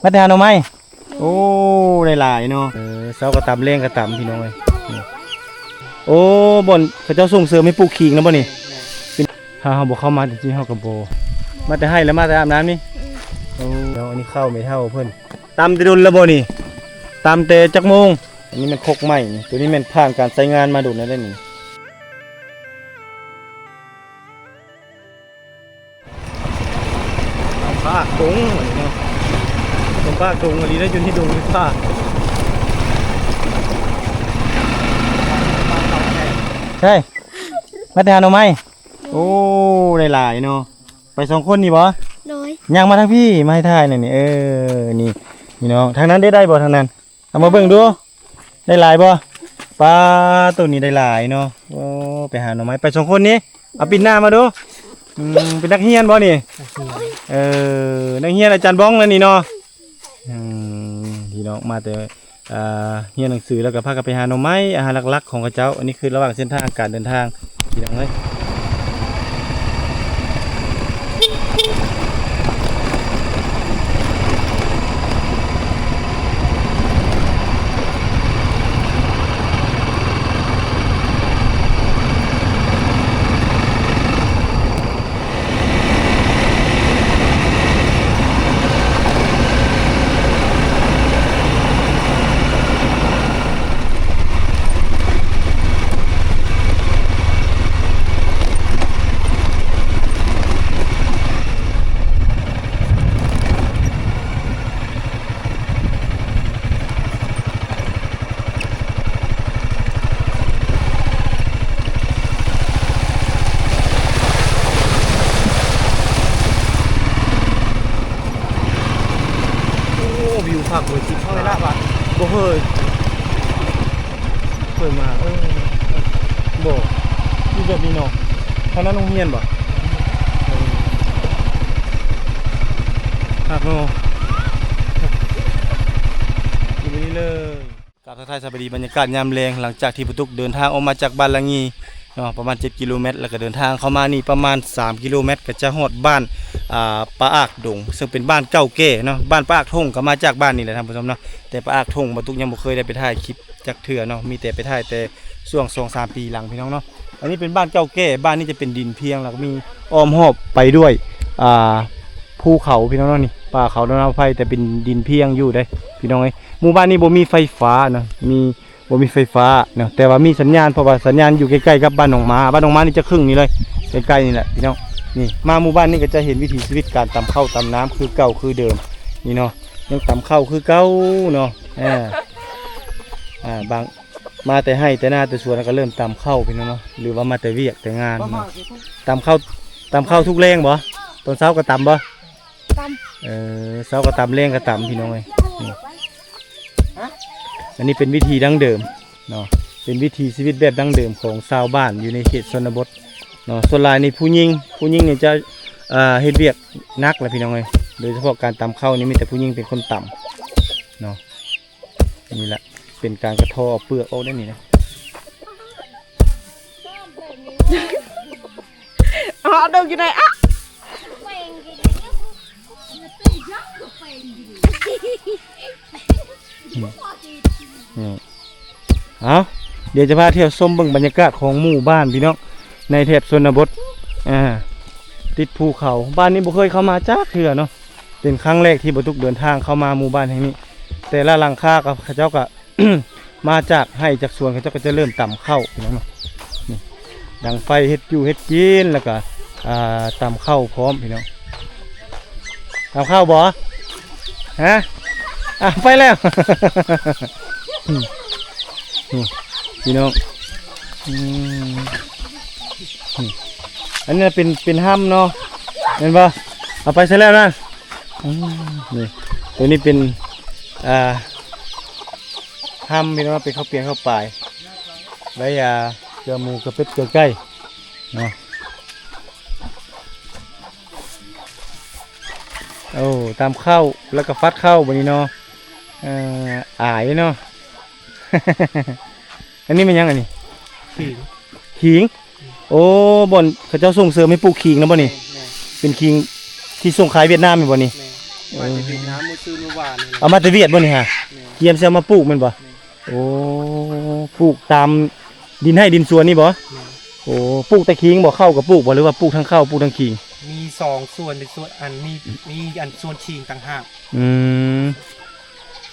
มาแต่หาหน่อไม้โอ้ได้หลายเนาะเสากระตำเลี้ยงกระตำพี่น้องเอ้ยโอ้บ่นเขาเจ้าส่งเสริมให้ปลูกขิงนะบ่นี่ถ้าเฮาบ่เข้ามาจริงๆเฮาก็บ่มาแต่ให้แล้วมาแต่อาบน้ำนี่โอ้แล้วอันนี้เข้าไม่เท่าเพิ่นตำแต่ดุลแล้วบ่นี่ตำแต่จักโมงอันนี้มันคกใหม่ตัวนี้มันผ่านการใช้งานมาดุลแล้วได้นี่ภาคดงเนาะตรงภาคดงอันนี้ได้อยู่ที่ดงที่ภาคใช่มาแต่หาหน่อไม้โอ้ได้หลายเนาะไป2คนนี่บ่โดยย่างมาทางพี่มาให้ถ่ายหน่อยนี่นี่พี่น้องทางนั้นได้บ่ทางนั้นเอามาเบิ่งดูได้หลายบ่ปลาตัวนี้ได้หลายเนาะโอ้ไปหาหน่อไม้ไป2คนนี้เอาปิ่นหน้ามาดูเป็นนักเรียนบ่นี่นักเรียนอาจารย์บ้องแล้วนี่เนาะพี่น้องมาแต่เรียนหนังสือแล้วก็พากันไปหาหน่อไม้อาหารหลักๆของเขาเจ้าอันนี้คือระหว่างเส้นทางการเดินทางพี่น้องเอ้ยวิวผักเลยจิเข้าไปละบาทบ่เฮ้ยมาบ่อยู่แบบนี้เนาะทางนั้นโรงเรียนบ่ครับเนาะอยู่นี่เลยกราบทักทายสวัสดีบรรยากาศยามแลงหลังจากที่ปุตุกเดินทางออกมาจากบ้านละงีเนาะประมาณ7 กิโลเมตรแล้วก็เดินทางเข้ามานี่ประมาณ3 กิโลเมตรก็จะฮอดบ้านปลาอากดงซึ่งเป็นบ้านเก่าแก่เนาะบ้านปลาอากทงก็มาจากบ้านนี่แหละท่านผู้ชมเนาะแต่ปลาอากทงปุตุกยังบ่เคยได้ไปถ่ายคลิปจักเทื่อเนาะมีแต่ไปถ่ายแต่ช่วง 2-3 ปีหลังพี่น้องเนาะอันนี้เป็นบ้านเก่าแก่บ้านนี้จะเป็นดินเพียงแล้วก็มีอ้อมรอบไปด้วยภูเขาพี่น้องเนาะนี่ป่าเขาดอนไฟแต่เป็นดินเพียงอยู่ได้พี่น้องเอ้ยหมู่บ้านนี้บ่มีไฟฟ้าเนาะบ่มีไฟฟ้าเนาะแต่ว่ามีสัญญาณเพราะว่าสัญญาณอยู่ใกล้ๆกับบ้านหนองม้านี่จะครึ่งนี่เลยใกล้ๆนี่แหละพี่น้องนี่มาหมู่บ้านนี้ก็จะเห็นวิถีชีวิตการตำข้าวตำน้ำคือเก่าคือเดิมนี่เนาะยังตำข้าวคือเก่าเนาะบางมาแต่ให้แต่หน้าแต่สวนก็เริ่มตำข้าวพี่น้องเนาะหรือว่ามาแต่เวียกแต่งานตำข้าวทุกแรงบ่ตอนเช้าก็ตำบ่เช้าก็ตำแรงก็ตำพี่น้องเอ้ยอันนี้เป็นวิธีดั้งเดิมเนาะเป็นวิธีชีวิตแบบดั้งเดิมของชาวบ้านอยู่ในเขตชนบทเนาะส่วนหลายในผู้หญิงเนี่ยจะเฮ็ดเวียกนักแหละพี่น้องเอ้ยโดยเฉพาะการตำข้าวนี่มีแต่ผู้หญิงเป็นคนตำเนาะนี่แหละเป็นการกระทอเปลือกออกได้นี่นะอ๋อเดินอยู่ไหนอ่ะเอาเดี๋ยวจะพาเที่ยวชมเบิ่งบรรยากาศของหมู่บ้านพี่น้องในแถบชนบทติดภูเขาบ้านนี้บ่เคยเข้ามาจักเทื่อเนาะเป็นครั้งแรกที่ปุตุกเดินทางเข้ามาหมู่บ้านแห่งนี้แต่ละหลังคากับเขาเจ้าก็ มาจากให้จากสวนเขาเจ้าก็จะเริ่มต่ำเข้าพี่น้องเนาะนี่ดังไฟเฮ็ดอยู่เฮ็ดกินแล้วก็ต่ำเข้าพร้อมพี่น้องต่ำเข้าบ่ฮะไปแล้วพี่น้องอันนี้เป็นห้ำเนาะเห็นปะเอาไปใช้แล้วนะนี่ตัวนี้เป็นห้ำพี่น้องเป็นข้าวเปียกข้าวปลายไว้เกลือหมูกระเป็ดเกลือไก่เนาะโอ้ตามข้าวแล้วก็ฟัดข้าวแบบนี้เนาะอายเนาะ อันนี้มันยังไงนี่ขิงโอ้บ่อนเขาเจ้าส่งเสริมให้ปลูกขิงนะบ่นี่เป็นขิงที่ส่งขายเวียดนามอยู่บ่นี่ มาจะดื่มน้ำมือซื้อเมื่อวานนี่แหละ เอามาแต่เวียดบ่นี่ฮะ แม่ เกียมสิเอามาปลูกแม่นบ่ แม่ โอ้ปลูกตามดินให้ดินสวนนี่บ่ แม่ โอ้ปลูกแต่ขิงบ่เข้ากับปลูกบ่หรือว่าปลูกทั้งเข้าปลูกทั้งขิง มี2ส่วนเป็นส่วนอันมีอันส่วนชิงต่างหาก อืม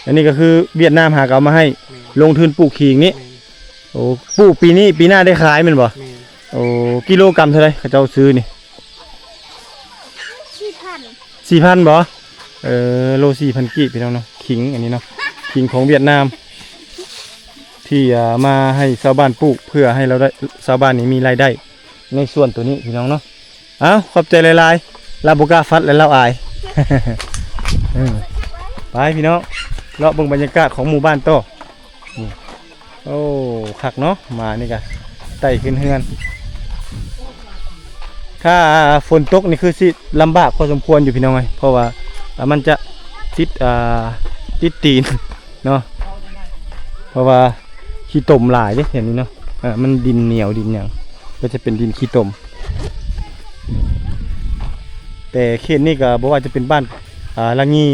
อันนี้ก็คือเวียดนามหากเอามาให้ แม่ ลงทุนปลูกขิงนี่ แม่ โอ้ปลูกปีนี้ปีหน้าได้ขายแม่นบ่ แม่ โอ้กิโลกรัมเท่าไหร่เขาเจ้าซื้อนี่ 4,000บ่โล4,000กีบพี่น้องเนาะขิงอันนี้เนาะขิงของเวียดนาม ที่มาให้ชาวบ้านปลูกเพื่อให้เราได้ชาวบ้านนี้มีรายได้ในส่วนตัวนี้พี่น้องเนาะเอ้าขอบใจหลายๆลาบุกล้าฟัดและเล่าอาย ไปพี่น้องเลาะเบิ่งบรรยากาศของหมู่บ้านโตนี่โอ้คักเนาะมานี่กะไต่ขึ้นเฮือนถ้าฝนตกนี่คือสิลำบากพอสมควรอยู่พี่น้องเอ้ยเพราะว่ามันจะติดติดตีนเนาะเพราะว่าขี้ตมหลายเด้เห็นนี่เนาะมันดินเหนียวดินหยังก็จะเป็นดินขี้ตมแต่เขตนี้ก็บอกว่าจะเป็นบ้านละงี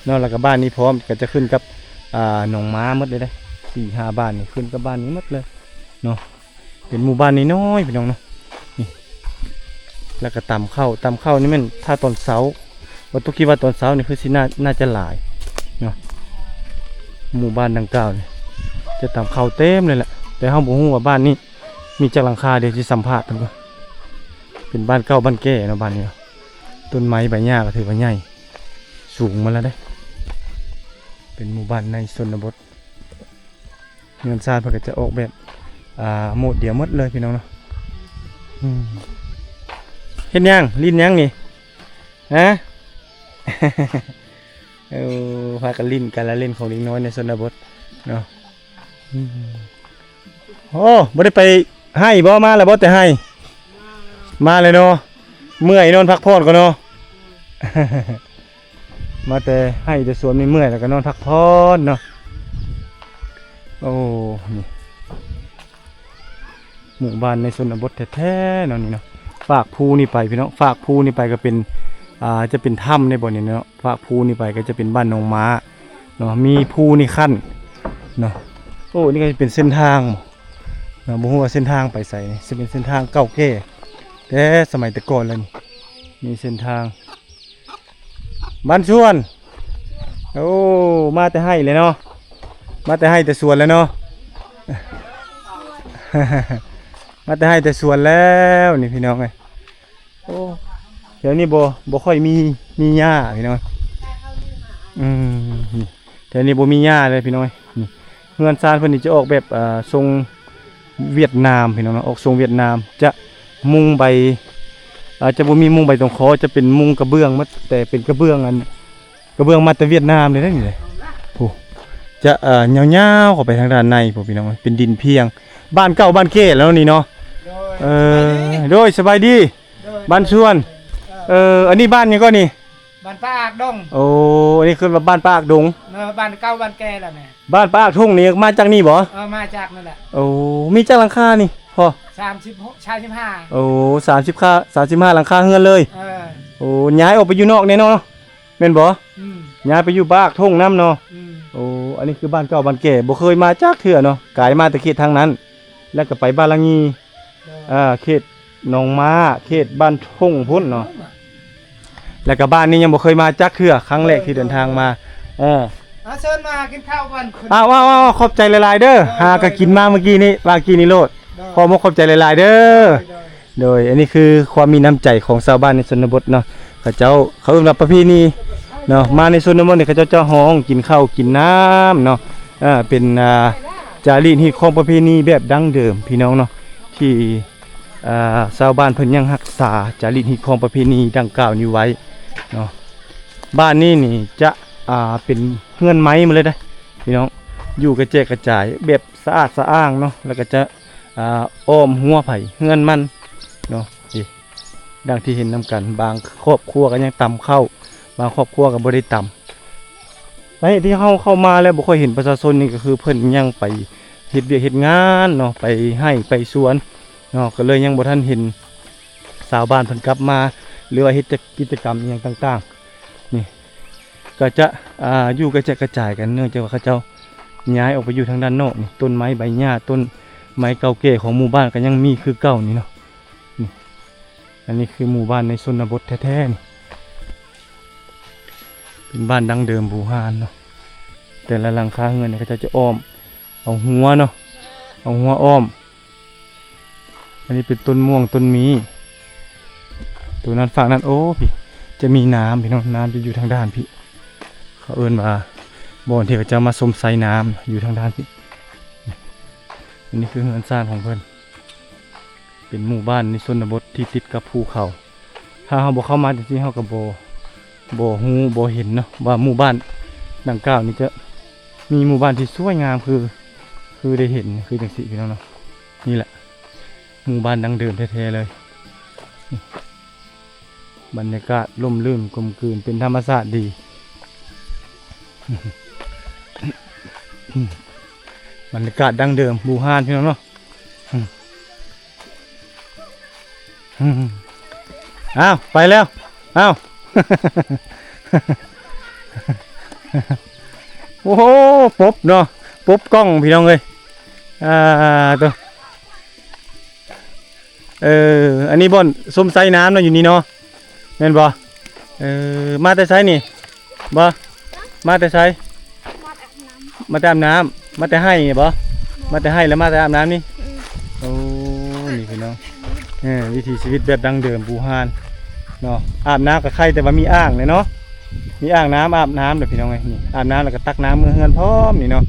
เนาะแล้วก็บ้านนี้พร้อมก็จะขึ้นกับหนองม้าหมดเลยได้4-5 บ้านนี่ขึ้นกับบ้านนี้หมดเลยเนาะเป็นหมู่บ้านน้อยๆพี่น้องเนาะนี่แล้วก็ตำเข้านี่มันถ้าตอนเช้าว่าตุกคิดว่าตอนเช้านี่คือสิน่าจะหลายเนาะหมู่บ้านดังกล่าวนี่จะตำเข้าเต็มเลยแหละแต่เฮาบ่ฮู้ว่าบ้านนี้มีจักหลังคาเดี๋ยวสิสัมภาษณ์เพิ่นก่อนเป็นบ้านเก่าบ้านแก่เนาะบ้านนี้เนาะต้นไม้ใบหญ้าก็ถือว่าใหญ่สูงมาแล้วได้เป็นหมู่บ้านในชนบทเงินซาดเพิ่นก็จะออกแบบโหมดเดียวหมดเลยพี่น้องเนาะเฮ็ดหยังลิ้นหยังนี่ฮะ พากันลิ้นกันละเล่นของเด็กน้อยในชนบทเนาะโอ้บ่ได้ไปให้บ่มาแล้วบ่แต่ให้มาเลยเนาะเมื่อยนอนพักผ่อนก่อนเนาะ มาแต่ให้แต่สวนไม่เมื่อยแล้วก็นอนพักผ่อนเนาะโอ้นี่หมู่บ้านในชนบทแท้ๆเนาะนี่เนาะฝากภูนี่ไปพี่น้องฝากภูนี่ไปก็เป็นจะเป็นถ้ำในบ่อนี่เนาะฝากภูนี่ไปก็จะเป็นบ้านหนองม้าเนาะมีภูนี่ขั้นเนาะโอ้นี่ก็จะเป็นเส้นทางเนาะบ่ฮู้ว่าเส้นทางไปไสนี่จะเป็นเส้นทางเก่าแก่แต่สมัยแต่ก่อนแล้วนี่มีเส้นทางบ้านชวนโอ้มาแต่ให้เลยเนาะมาแต่ให้แต่สวนแล้วเนาะ มาแต่ให้แต่สวนแล้วนี่พี่น้องไงโอ้เดี๋ยวนี้บ่ค่อยมีหญ้าพี่น้องนี่เดี๋ยวนี้บ่มีหญ้าเลยพี่น้องนี่เฮือนซานเพิ่นนี่จะออกแบบทรงเวียดนามพี่น้องออกทรงเวียดนามจะมุงใบจะบ่มีมุงใบตรงคอจะเป็นมุงกระเบื้องมัดแต่เป็นกระเบื้องมาแต่เวียดนามเลยนี่เลยโอ้จะยาวๆเข้าไปทางด้านในพวกพี่น้องเป็นดินเพียงบ้านเก่าบ้านเก้แล้วนี่เนาะโดยสบายดีบ้านชวนอันนี้บ้านยังก็นี่ บ้านป้าอากดง โอ้อันนี้คือบ้านป้าอักดง บ้านเก่าบ้านแก่แล้วแม่ บ้านป้าอักทุ่งนี่มาจากนี่บ่ มาจากนั่นแหละ โอ้มีจักหลังคานี่พอ 35 โอ้35หลังคาเฮือนเลย โอ้ย้ายออกไปอยู่นอกแน่เนาะแม่นบ่ย้ายไปอยู่บ้านทุ่งน้ำเนาะโอ้อันนี้คือบ้านเก่าบ้านแก่บ่เคยมาจากเทื่อเนาะกลายมาแต่เขตทางนั้น แล้วก็ไปบ้านละงีเขตหนองม้าเขตบ้านทุ่งพุ่นเนาะแล้วก็บ้านนี้ยังบ่เคยมาจากเทื่อครั้งแรกที่เดินทางมาเชิญมากินข้าวกัน ว้าวขอบใจหลายๆเด้อหาก็กินมาเมื่อกี้นี่โลดขอขอบใจหลายๆเด้อโดยอันนี้คือความมีน้ำใจของชาวบ้านในชนบทเนาะเขาเอิ้นว่าประเพณีเนาะมาในชนบทนี่เขาเจ้าฮ้องกินข้าวกินน้ำเนาะเป็นจารีตที่ของประเพณีแบบดั้งเดิมพี่น้องเนาะที่ชาวบ้านเพิ่นยังรักษาจารีตที่ของประเพณีดังกล่าวนี้ไว้เนาะบ้านนี้นี่จะเป็นเฮือนไม้มาเลยได้พี่น้องอยู่กระเจกระจายแบบสะอาดสะอ้างเนาะแล้วก็จะอ้อมหัวไผ่เฮือนมันเนาะดังที่เห็นนำกันบางครอบครัวก็ยังตำเข้าบางครอบครัวก็บ่ได้ตำไปที่เข้ามาแล้วบ่ค่อยเห็นประชาชนนี่ก็คือเพิ่นยังไปเฮ็ดเวียกเฮ็ดงานเนาะไปให้ไปสวนเนาะก็เลยยังบ่ทันเห็นชาวบ้านเพิ่นกลับมาหรือว่าเฮ็ดกิจกรรมอหย่างต่างๆนี่ ก็จะอยู่กระจายกันเนื่องจากว่าเขาเจ้าย้ายออกไปอยู่ทางด้านนอกนี่ต้นไม้ใบหญ้าต้นไม้เก่าแก่ของหมู่บ้านก็ยังมีคือเก่านี่เนาะนี่อันนี้คือหมู่บ้านในชนบทแท้ๆนี่เป็นบ้านดั้งเดิมบูฮานเนาะแต่ละหลังคาเรือนเนี่ยเขาจะอ้อมเอาหัวเนาะเอาหัวอ้อมอันนี้เป็นต้นม่วงต้นมีตัวนั้นฝั่งนั้นโอ้พี่จะมีน้ำพี่น้องน้ำจะอยู่ทางด้านพี่เขาเอิ้นว่าบ่อนที่เขาจะมาสมไซน้ำอยู่ทางด้านพี่อันนี้คือเรือนสร้างของเพิ่นเป็นหมู่บ้านในชนบทที่ติดกับภูเขาถ้าเราบ่เข้ามาจริงๆเราก็บ่ฮู้บ่เห็นเนาะว่าหมู่บ้านดังกล่าวนี้จะมีหมู่บ้านที่สวยงามคือได้เห็นคือจังซี่พี่น้องเนาะนี่แหละหมู่บ้านดังเดิมแท้ๆเลยบรรยากาศร่มรื่นกลมกลืนเป็นธรรมชาติดีบรรยากาศดังเดิมบูฮานพี่น้องเนาะอ้าวไปแล้วอ้าว โอ้โหปุ๊บเนาะปุ๊บกล้องพี่น้องเลยตัวอันนี้บ่อนส้มไซน้ำเนาะอยู่นี่เนาะแม่นบ่มาแต่ไซนี่บ่มาแต่ไซมาแต่อาบน้ำมาแต่ให้บ่มาแต่ให้แล้วมาแต่อาบน้ำนี่โอ้นี่พี่น้องวิถีชีวิตแบบดั้งเดิมบูฮานเนาะอาบน้ำกับใครแต่ว่ามีอ่างเลยเนาะมีอ่างน้ำอาบน้ำเดี๋ยวพี่น้องไงนี่อาบน้ำแล้วก็ตักน้ำมือเฮือนพร้อมนี่เนาะ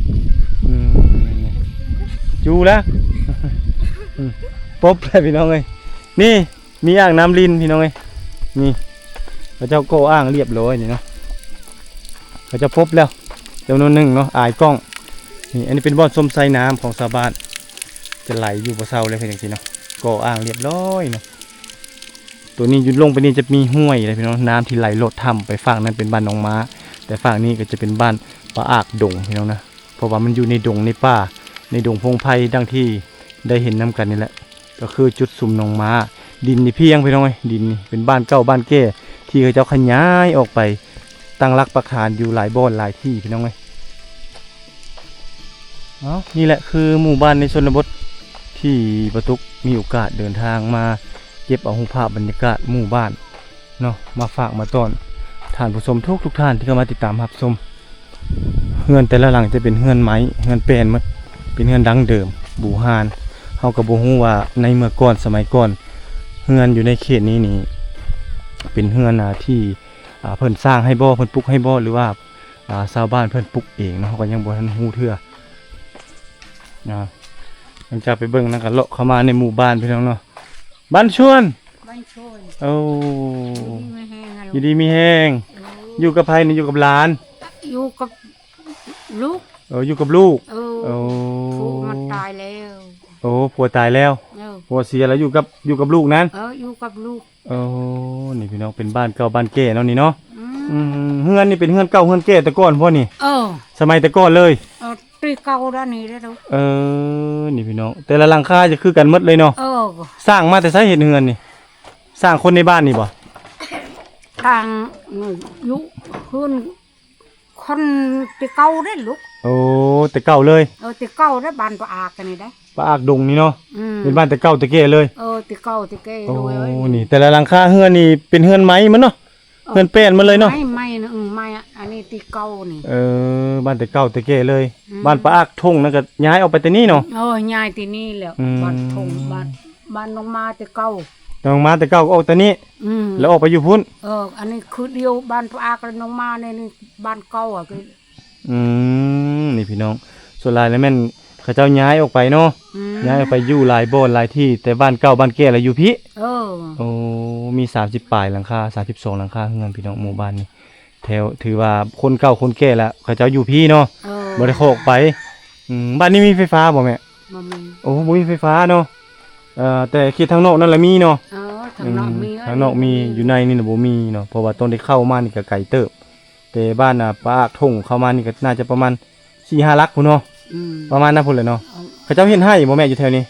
จูแล้วปุ๊บเลยพี่น้องเลยนี่มีอ่างน้ำลินพี่น้องเลยนี่พระเจ้าโก้อ่างเรียบร้อยนี่เนาะพระเจ้าปุ๊บแล้วจำนวนหนึ่งเนาะอายกล้องนี่อันนี้เป็นบ่อนส้มไซน้ำของชาวบ้านจะไหลอยู่บนเสาเลยเพียงทีเนาะโก้อ่างเรียบร้อยเนาะตัวนี้ยุดลงไปนี่จะมีห้วยอะไรพี่น้องน้ำที่ไหลโลดถ้ำไปฝั่งนั้นเป็นบ้านน้องม้าแต่ฝั่งนี้ก็จะเป็นบ้านปลาอากดงพี่น้องนะเพราะว่ามันอยู่ในดงในป่าในดงพงไพ่ดังที่ได้เห็นน้ำกันนี่แหละก็คือจุดสุ่มน้องม้าดินนี่เพียงพี่น้องดินนี่เป็นบ้านเก่าบ้านแก่ที่เขาเจ้าขยายออกไปตั้งรักปักฐานอยู่หลายบ่อนหลายที่พี่น้องนี่แหละคือหมู่บ้านในชนบทที่ประตุกมีโอกาสเดินทางมาเก็บเอาภาพบรรยากาศหมู่บ้านเนาะมาฝากมาต้อนท่านผู้ชมทุกท่านที่เข้ามาติดตามรับชมเฮือนแต่ละหลังจะเป็นเฮือนไม้เฮือนแปลนหมดเป็นเฮือนดั้งเดิมบูฮานเฮาก็บ่ฮู้ว่าในเมื่อก่อนสมัยก่อนเฮือนอยู่ในเขตนี้นี่เป็นเฮือนที่เพิ่นสร้างให้บ่เพิ่นปลูกให้บ่หรือว่าชาวบ้านเพิ่นปลูกเองเนาะก็ยังบ่ทันฮู้เทื่อหลังจากไปเบิ่งนั่นก็เลาะเข้ามาในหมู่บ้านพี่น้องเนาะบ้านชวนบ้านช่วยโอ้ ไม่แห้ง อยู่ดีมีแห้งอยู่กับใครนี่อยู่กับหลาน อยู่กับลูกอยู่กับลูกผัวมันตายแล้วผัวตายแล้วผัวเสียแล้วอยู่กับลูกนั้นอยู่กับลูกนี่พี่น้องเป็นบ้านเก่าบ้านแก่เนาะนี่เนาะเฮือนนี่เป็นเฮือนเก่าเฮือนแก่แต่ก่อนพ่อนี่สมัยแต่ก่อนเลยตีเก่าด้านนี้ได้ดูนี่พี่น้องแต่ละหลังคาจะคือกันหมดเลยเนาะสร้างมาแต่ใช้เห็ดเฮือนนี่สร้างคนในบ้านนี่บ่ทางยุเฮือนคนตีเก่าได้ลูกแต่เก่าเลยตีเก่าได้บ้านปลาอากกันนี่ได้ปลาอากดงนี่เนาะเป็นบ้านแต่เก่าแต่แก่เลยตีเก่าแต่แก่เลยนี่แต่ละหลังคาเฮือนนี่เป็นเฮือนไม้มันเนาะเฮือนแป้นมันเลยเนาะไม่นะไม่อันนี้ตีเก่านี่บ้านแต่เก่าแต่แก่เลยบ้านปลาอากทงนั่นก็ย้ายออกไปแต่นี่เนาะย้ายที่นี่แล้วบ้านทงบ้านน้องมาแต่เก่าน้องมาแต่เก่าก็ออกแต่นี้แล้วออกไปอยู่พุ่นอันนี้คือเดียวบ้านปลาอากกับน้องมาในนี่บ้านเก่าอ่ะคือนี่พี่น้องส่วนหลายแล้วแม่นเขาเจ้าย้ายออกไปเนาะย้ายออกไปอยู่หลายบ่อนหลายที่แต่บ้านเก่าบ้านแก่อะไรอยู่พี่มี30ปลายหลังคา32หลังคาเฮือนพี่น้องหมู่บ้านนี่แถวถือว่าคนเก่าคนแก่แล้วเขาเจ้าอยู่พี่เนาะบ่ได้โคกไปบ้านนี้มีไฟฟ้าบ่แม่บ่มีบ่มีไฟฟ้าเนาะแต่เขตทางนอกนั่นแหละมีเนาะทางนอกมีอยู่ในนี่น่ะบ่มีเนาะเพราะว่าต้องได้เข้ามานี่ก็ไกลเติบแต่บ้านปลาอากทงเข้ามานี่ก็น่าจะประมาณ 4-5 ลักพุ่นเนาะประมาณนั้นพุ่นแหละเนาะเขาเจ้าเฮ็ดให้บ่แม่อยู่แถวนี้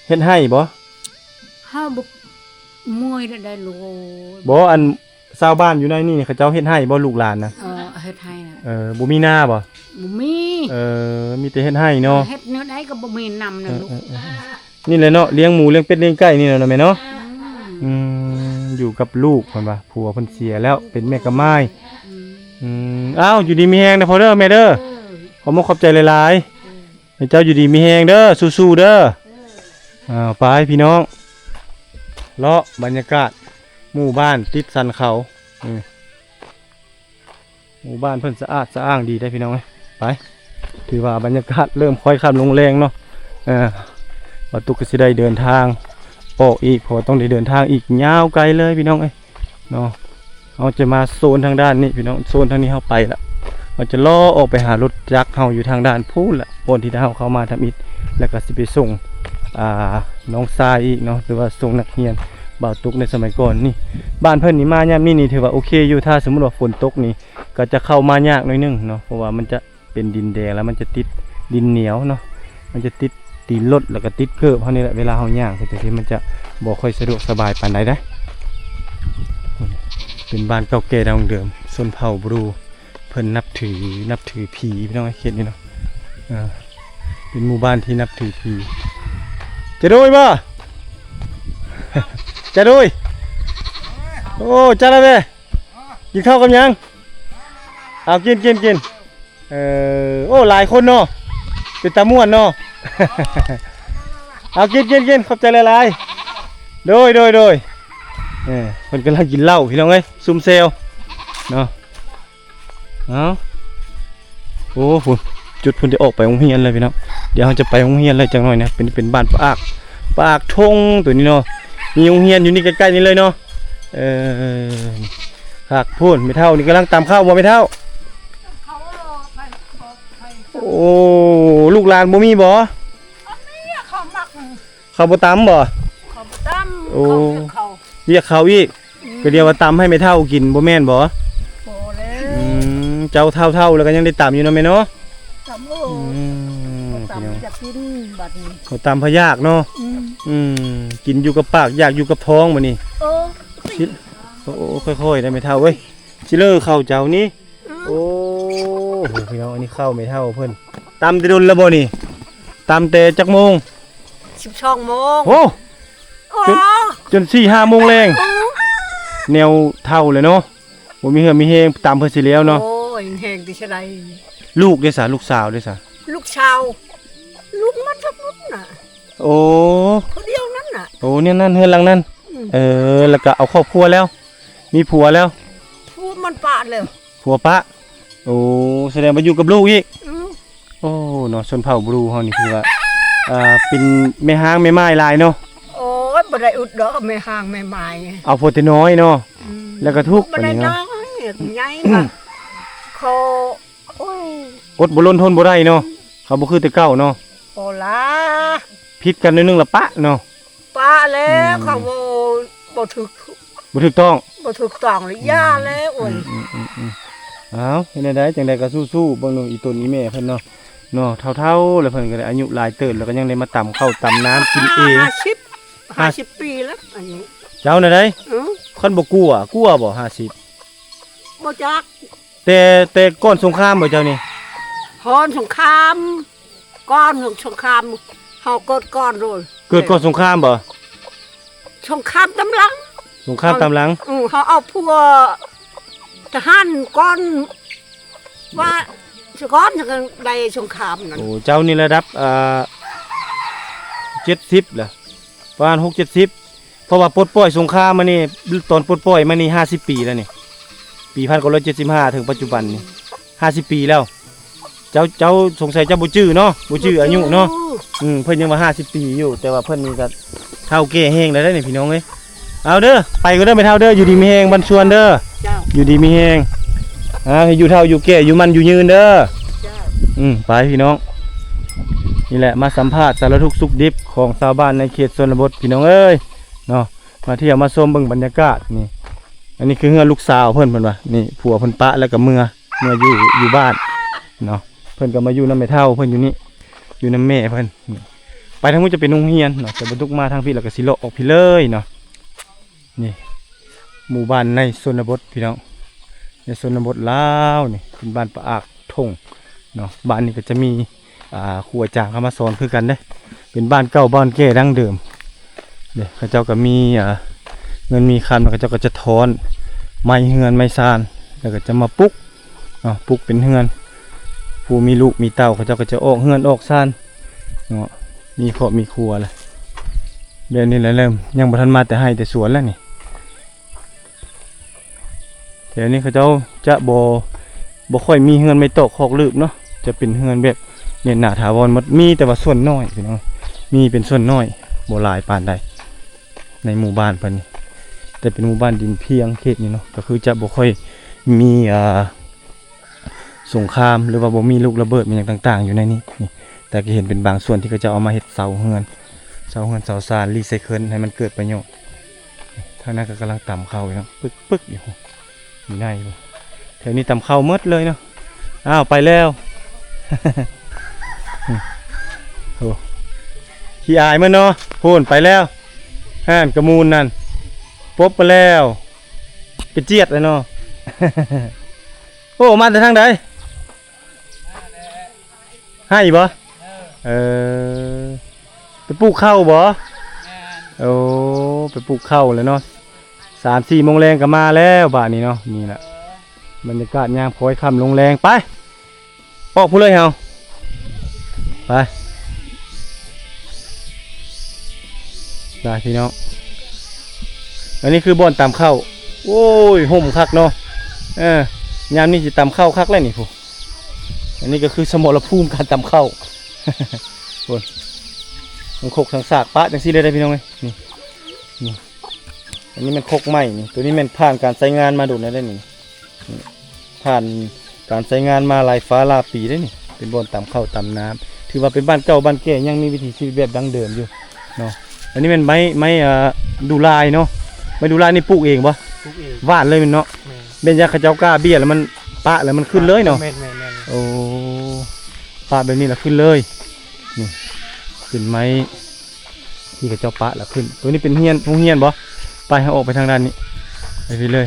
เฮ็ดให้บ่บ่มวยได้ลูกบ่อันชาวบ้านอยู่ในนี่เขาเจ้าเฮ็ดให้บ่ลูกหลานนะอ บ่มีหน้าบ่ บ่มี มีแต่เฮ็ดให้เนาะ เฮ็ดเนื้อได้ก็บ่มีนำนะลูก นี่แหละเนาะเลี้ยงหมูเลี้ยงเป็ดเลี้ยงไก่นี่แหละเนาะแม่เนาะอยู่กับลูกเพิ่นว่าผัวเพิ่นเสียแล้วเป็นแม่กะไม้อ้าวอยู่ดีมีแฮงนะพ่อเด้อแม่เด้อขอขอบใจหลายๆให้เจ้าอยู่ดีมีแฮงเด้อสู้ๆเด้อไปพี่น้องเลาะบรรยากาศหมู่บ้านติดสันเขาหมู่บ้านเพิ่นสะอาดสะอ้างดีได้พี่น้องไปถือว่าบรรยากาศเริ่มค่อยค่ำลงแรงเนาะว่าตุกก็สิได้เดินทางออกอีกเพราะต้องได้เดินทางอีกยาวไกลเลยพี่น้องเนาะเราจะมาโซนทางด้านนี้พี่น้องโซนทางนี้เข้าไปละเราจะล่อออกไปหารถจักรเฮาอยู่ทางด้านพูนละบนที่เฮาเข้ามาทำอิฐแล้วก็สิไปส่งน้องทรายอีกเนาะหรือว่าส่งนักเรียนบ่าวตุกในสมัยก่อนนี่บ้านเพิ่นนี่มายามนี่ถือว่าโอเคอยู่ถ้าสมมุติว่าฝนตกนี่ก็จะเข้ามายากหน่อยนึงเนาะเพราะว่ามันจะเป็นดินแดงแล้วมันจะติดดินเหนียวเนาะมันจะติดตีนรถแล้วก็ติดเกิบเฮานี่แหละเวลาเฮาย่างก็จะที่มันจะบ่ค่อยสะดวกสบายปานใดได้เป็นบ้านเก่าแก่ดังเดิมชนเผ่าบรูเพิ่นนับถือผีพี่น้องเขตนี่เนาะเป็นหมู่บ้านที่นับถือผีจะด้วยบ่ จะด้วยโอ้จ้าละเว้ยกินข้าวกันยังเอากินโอ้หลายคนเนาะเป็นตาม่วนเนาะ เอากินขอบใจหลายๆโดยเพิ่นกำลังกินเหล้าพี่น้องเอ้ยซุ่มเซลเนาะเอาโอ้โหจุดเพิ่นจะออกไปโรงเรียนเลยพี่น้องเดี๋ยวเราจะไปโรงเรียนเลยจังหน่อยนะเป็นบ้านปากทงตัวนี้เนาะมีโรงเรียนอยู่นี่ใกล้ๆนี่เลยเนาะหักพูนไม่เท่านี่กำลังตามข้าวบ่ไม่เท่าโอ้ลูกหลานบ่มีบ่ข้าวบ่ตำบ่โอ้เรียกเขาอีกก็เดียวว่าตำให้ไม่เท่ากินบ่แม่นบ่เจ้าเท่าแล้วก็ยังได้ตำอยู่เนาะแม่เนาะตำจะกินบัดนี้เขาตำพะยากเนาะกินอยู่กับปากอยากอยู่กับท้องมื้อนี้โอ้ค่อยๆได้ไม่เท่าเว้ยสิเลอข้าวเจ้านี่โอ้พี่น้องอันนี้ข้าวไม่เท่าเพิ่นตำแต่ดุลแล้วบ่นี่ตำแต่จักโมง12 โมงโอ้จน 4-5 โมงแรงแนวเท่าเลยเนาะบ่มีเหือมีแฮงตามเพิ่นสิแล้วเนาะโอ้ยแฮงดิฉะใดลูกเด้ซะลูกสาวเด้ซะลูกชาวลูกมาจากนู้นน่ะโอ้คนเดียวนั่นน่ะโอ้เนี่ยนั่นเฮือนหลังนั้นแล้วก็เอาครอบครัวแล้วมีผัวแล้วผัวมันปะเลยผัวปะโอ้แสดงว่าอยู่กับลูกอีกโอ้เนาะชนเผ่าบรูเฮานี่คือว่าเป็นแม่ห้างแม่ไม้ลายเนาะโอ้ยบ่ได้อุดดอกแม่ห้างแม่ไม้เอาโพดน้อยเนาะแล้วก็ทุกข์บ่ได้น้อยใหญ่ค่ะเขาโอ้ยอดบ่ล้นทนบ่ได้เนาะเขาบ่คือแต่เก่าเนาะโอล่ะผิดกันนิดนึงละปะเนาะปะแล้วเขาบ่ถูกต้องบ่ถูกต้องเลยย่าแล้วโอ้ยอ้าวเฮ็ดได้จังได๋ก็สู้ๆเบิ่งนู่นอีต้นอีแม่เพิ่นเนาะเท่าๆแล้วเพิ่นก็ได้อายุหลายเติบแล้วก็ยังได้มาตำข้าวตำน้ำกินเอง50 ปีแล้วอายุเจ้าน่ะได้คันบ่กลัวบ่50บ่จักแต่ก่อนสงครามบ่เจ้านี่ก่อนสงครามเฮาเกิดก่อนเลยเกิดก่อนสงครามบ่สงครามตำหลังเฮาเอาพวกทหารก่อนว่าก่อนจะได้สงครามนั่นโอ้เจ้านี่ระดับ70ล่ะประมาณ6-70เพราะว่าปลดปล่อยสงครามมานี่ตอนปลดปล่อยมานี่50 ปีแล้วนี่ปี1975ถึงปัจจุบันนี่50 ปีแล้วเจ้าสงสัยเจ้าบ่จื้อเนาะบ่จื้ออายุเนาะเพิ่นยังว่า50 ปีอยู่แต่ว่าเพิ่นนี่ก็เฒ่าแก่แฮงแล้วได้นี่พี่น้องเอ้ยเอาเด้อไปก็เด้อไปเฒ่าเด้ออยู่ดีมีแฮงบันชวนเด้ออยู่ดีมีแฮงให้อยู่เฒ่าอยู่แก่อยู่มันอยู่ยืนเด้อไปพี่น้องนี่แหละมาสัมภาษณ์สารทุกข์สุขดิบของชาวบ้านในเขตชนบทพี่น้องเอ้ยเนาะมาเที่ยวมาชมเบิ่งบรรยากาศนี่อันนี้คือเฮือนลูกสาวเพิ่นว่านี่ผัวเพิ่นปะแล้วก็เมื่ออยู่บ้านเนาะเพิ่นก็มาอยู่นำแม่เฒ่าเพิ่นอยู่นี่อยู่นำแม่เพิ่นไปทางนู้นจะเป็นโรงเรียนเนาะแต่บรรทุกมาทางพี่แล้วก็สิเลาะออกพี่เลยเนาะนี่หมู่บ้านในชนบทพี่น้อง ในชนบทลาวนี่เป็นบ้านปะอากทงเนาะบ้านนี้ก็จะมีครูอาจารย์เข้ามาสอนคือกันเด้เป็นบ้านเก่าบ้านแก่ดั้งเดิมเด้เขาเจ้าก็มีเงินมีคำแล้วเขาเจ้าก็จะถอนไม้เฮือนไม้ซานแล้วก็จะมาปลุกปลุกเป็นเฮือนผู้มีลูกมีเต้าเขาเจ้าก็จะออกเฮือนออกซานเนาะมีครอบมีครัวเลยเดือนนี้แหละเริ่มยังบ่ทันมาแต่ให้แต่สวนแล้วนี่แต่อันนี้เขาเจ้าจะบ่ค่อยมีเฮือนไม่ตกคอกลืบเนาะจะเป็นเฮือนแบบเนี่ยหน้าถาวรหมดมีแต่ว่าส่วนน้อยพี่น้องมีเป็นส่วนน้อยบ่หลายปานใดในหมู่บ้านเพิ่นนี่แต่เป็นหมู่บ้านดินเพียงเขตนี้เนาะก็คือจะบ่ค่อยมีสงครามหรือว่าบ่มีลูกระเบิดมีอย่างต่างๆอยู่ในนี้นี่แต่ก็เห็นเป็นบางส่วนที่เขาจะเอามาเฮ็ดเสาเฮือนเสาซานรีไซเคิลให้มันเกิดประโยชน์ทางนั้นก็กำลังต่ำเข้าอยู่เนาะปึ๊กอยู่อยู่ในอยู่แถวนี้ต่ำเข้าหมดเลยเนาะอ้าวไปแล้วโอ้ขี้อายมันเนาะพูนไปแล้วห่านกระมูลนั่นปบไปแล้วไปเจียดเลยเนาะ โอ้มาแต่ทางใดให้บ่ไปปลูกข้าวบ่โอ้ไปปลูกข้าวเลยเนาะ3-4 โมงแรงก็มาแล้วบ้านนี้เนาะนี่แหละบรรยากาศยามพอยค่ำลงแรงไปออกพูดเลยเฮาไปได้พี่น้องอันนี้คือบ่อนตำข้าวโอ้ยห่มคักเนาะยามนี้จะตำข้าวคักแล้วนี่ผู้อันนี้ก็คือสมรภูมิการตำข้าวโอ้ยมันโคกสังสากปะจังซี่เลยได้พี่น้องเลยนี่อันนี้มันโคกใหม่นี่ตัวนี้มันผ่านการใช้งานมาดูนะได้นี่ผ่านการใช้งานมาหลายฟ้าหลายปีได้นี่เป็นบ่อนตำข้าวตำน้ำถือว่าเป็นบ้านเก่าบ้านแก่ยังมีวิถีชีวิตแบบดั้งเดิมอยู่เนาะอันนี้เป็นไม้ดูลายเนาะไม้ดูลายนี่ปลูกเองปะปลูกเอง วาดเลยมันเนาะเป็นยาขเจ้ากล้าเบี้ยแล้วมันปะแล้วมันขึ้นเลยเนาะโอ้ปะแบบนี้แล้วขึ้นเลยนี่ขึ้นไม้ที่ขเจ้าปะแล้วขึ้นตัวนี้เป็นเฮียนบ่ไปให้ออกไปทางด้านนี้ไปเลย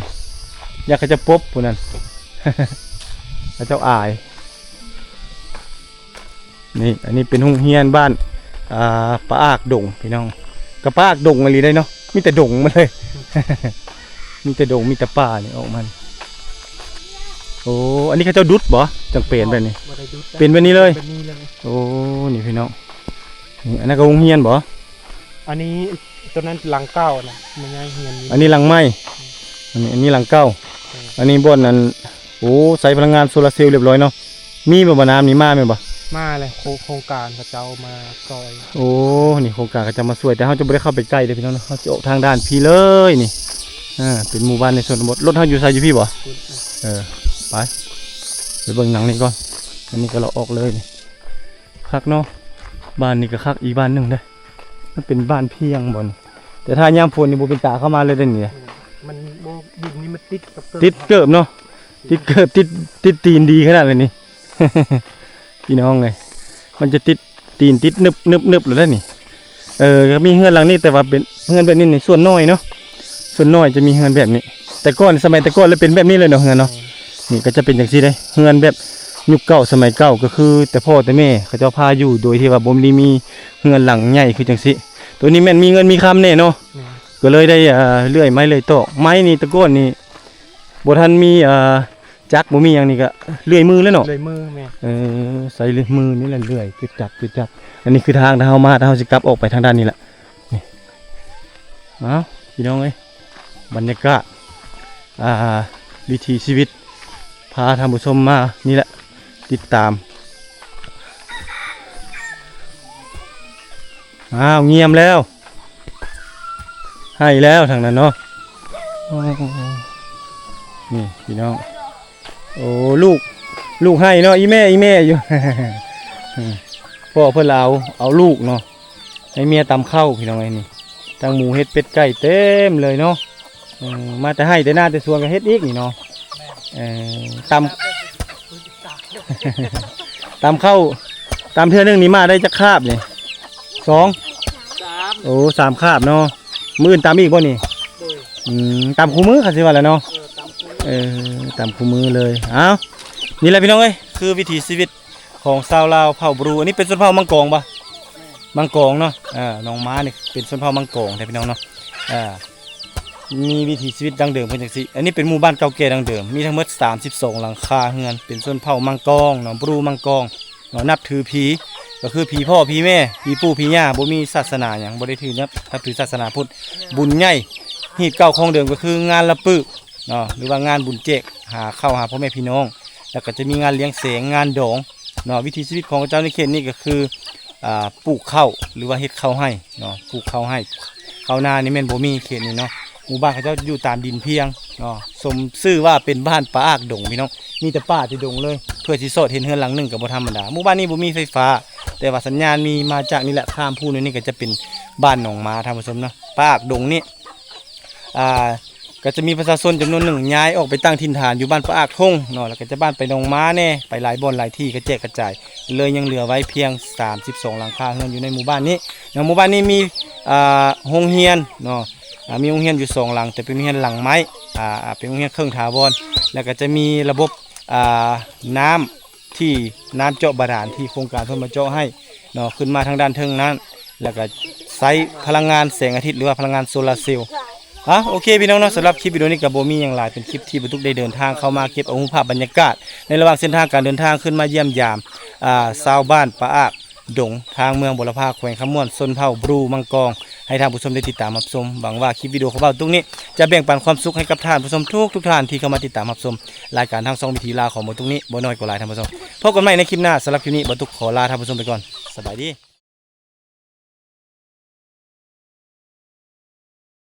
ยาขเจ้าปบพวกนั้น ขเจ้าอายนี่อันนี้เป็นเฮียนบ้านปะอากดงพี่น้องกับปะอากดงอะไรได้เนาะมีแต่ดงมาเลย มีแต่ดงมีแต่ป่านี่ออกมันโอ้อันนี้เขาเจ้าดุดบ่จังเปลี่ยนแบบนี้เป็นแบบนี้เลยโอ้นี่พี่น้องนี่อันนั้นก็เฮียนบ่อันนี้ตัวนั้นหลังเก้านะมันง่ายเฮียนอันนี้หลังไม้อันนี้หลังเก้าอันนี้บ่อนนั้นโอ้ใส่พลังงานโซลาร์เซลล์เรียบร้อยเนาะมีบ่น้ำนี่มาไหมบ่มาเลยโครงการเขาเจ้ามาซอยโอ้นี่โครงการเขาจะมาสวยแต่เขาจะไม่ได้เข้าไปใกล้เลยพี่น้องเขาจะออกทางด้านพี่เลยนี่เป็นหมู่บ้านในชนบทรถเขาอยู่ใส่อยู่พี่บ่ไปเบิ่งหนังนี่ก่อนอันนี้ก็เราออกเลยนี่คักเนาะบ้านนี้ก็คักอีกบ้านหนึ่งได้มันเป็นบ้านเพียงบ่นแต่ถ้ายามฝนนี่บ่เป็นตาเข้ามาเลยได้นี่มันโบดินนี่มันติดเกิบเนาะติดเกิบติดตีนดีขนาดเลยนี่ พี่น้องเลยมันจะติดตีนติดนึบเลยได้นี่ก็มีเฮือนหลังนี้แต่ว่าเป็นเฮือนแบบนี้ในส่วนน้อยเนาะส่วนน้อยจะมีเฮือนแบบนี้แต่ก่อนสมัยแต่ก่อนเลยเป็นแบบนี้เลยเนาะเฮือนเนาะนี่ก็จะเป็นอย่างนี้ได้เฮือนแบบยุคเก่าสมัยเก่าก็คือแต่พ่อแต่แม่เขาเจ้าพาอยู่โดยที่ว่าบ่มีเฮือนหลังใหญ่คือจังซี่ตัวนี้แม่นมีเงินมีคำแน่เนาะก็เลยได้เลื่อยไม้เลยตอกไม้นี่ตะก้อนนี่บ่ทันมีจักบ่มีอย่างนี้ก็เลื่อยมือแล้วเนาะเลื่อยมือแม่ใส่เลื่อยมือนี่แหละเลื่อยกึดจับอันนี้คือทางเฮามาถ้าเฮาสิกลับออกไปทางด้านนี้แหละนี่พี่น้องเอ้ยบรรยากาศวิถีชีวิตพาท่านผู้ชมมานี่แหละติดตามเงียบแล้วให้แล้วทางนั้นเนาะนี่พี่น้องโอ้ลูกให้เนาะอีแม่อยู่ พ่อเพื่อนเราเอาลูกเนาะให้เมียตำข้าวพี่น้องไอ้นี่ตั้งหมูเฮ็ดเป็ดไก่เต็มเลยเนาะมาแต่ให้แต่หน้าแต่สวนก็เฮ็ดอีกนี่เนาะตำข้าวตำเทื่อนึงนี่มาได้จักคาบนี่2 โอ้3 คาบเนาะมื้ออื่นตำอีกบ่นี่ตำคู่มื้อค่ะสิว่าแล้วเนาะ ตามคู่มือเลยอ้าวนี่แหละพี่น้องเอ้ยคือวิถีชีวิตของชาวลาวเผ่าบรูอันนี้เป็นชนเผ่ามังกรปะมังกรเนาะน้องม้านี่เป็นชนเผ่ามังกรแต่พี่น้องเนาะมีวิถีชีวิตดั้งเดิมเพิ่นจังซี่อันนี้เป็นหมู่บ้านเก่าแก่ดั้งเดิมมีทั้งหมด32หลังคาเรือนเป็นชนเผ่ามังกรเนาะบรูมังกรเนาะนับถือผีก็คือผีพ่อผีแม่ผีปู่ผีย่าบ่มีศาสนาหยังบ่ได้ถือนับถือศาสนาพุทธบุญใหญ่ฮีตเก่าของเดิมก็คืองานละปึกเนาะหรือว่างานบุญเจกหาข้าวหาพ่อแม่พี่น้องแล้วก็จะมีงานเลี้ยงแสงงานดองเนาะวิถีชีวิตของเจ้าในเขตนี้ก็คือปลูกข้าวหรือว่าเฮ็ดข้าวให้เนาะปลูกข้าวให้ข้าวนานี่แม่นบ่มีเขตนี้เนาะหมู่บ้านเขาเจ้าอยู่ตามดินเพียงเนาะสมชื่อว่าเป็นบ้านป่าอากดงพี่น้องมีแต่ป่าที่ดงเลยเพื่อสิโสดเห็นเฮือนหลังหนึงก็บ่ธรรมดาหมู่บ้านนี้บ่มีไฟฟ้าแต่ว่าสัญญาณมีมาจากนี่แหละข้ามผู้นี่ก็จะเป็นบ้านหนองม้าท่านผู้ชมเนาะป่าอากดงนี่ก็จะมีประชาชนจำนวนหนึ่งย้ายออกไปตั้งถิ่นฐานอยู่บ้านป่าอากทงเนาะแล้วก็จะบ้านไปหนองม้าแน่ไปหลายบ่อนหลายที่กระจายเลยยังเหลือไว้เพียง32หลังคาเรือนอยู่ในหมู่บ้านนี้ในหมู่บ้านนี้มีโรงเรียนเนาะมีโรงเรียนอยู่2หลังแต่เป็นโรงเรียนหลังไม้เป็นโรงเรียนเครื่องถาวรแล้วก็จะมีระบบน้ำที่น้ำเจาะบาดาลที่โครงการเพิ่มมาเจาะให้เนาะขึ้นมาทางด้านเทิงนั้นแล้วก็ใช้พลังงานแสงอาทิตย์หรือว่าพลังงานโซลาร์เซลล์โอเคพี่น้องเนาะสำหรับคลิปวิดีโอนี้กับโบมี่อย่างไรเป็นคลิปที่บรรทุกได้เดินทางเข้ามาเก็บเอาภาพบรรยากาศในระหว่างเส้นทางการเดินทางขึ้นมาเยี่ยมยามชาวบ้านป่าอากดงทางเมืองบุรพาแขวงขมวนชนเผ่าบรูมังกรให้ท่านผู้ชมได้ติดตามรับชมหวังว่าคลิปวิดีโอของเราตรงนี้จะแบ่งปันความสุขให้กับท่านผู้ชมทุกท่านที่เข้ามาติดตามรับชมรายการทาง2วิถีลาวของโบตรงนี้บ่น้อยกว่าหลายท่านผู้ชมพบกันใหม่ในคลิปหน้าสำหรับคลิปนี้บรรทุกขอลาท่านผู้ชมไปก่อนสบายดี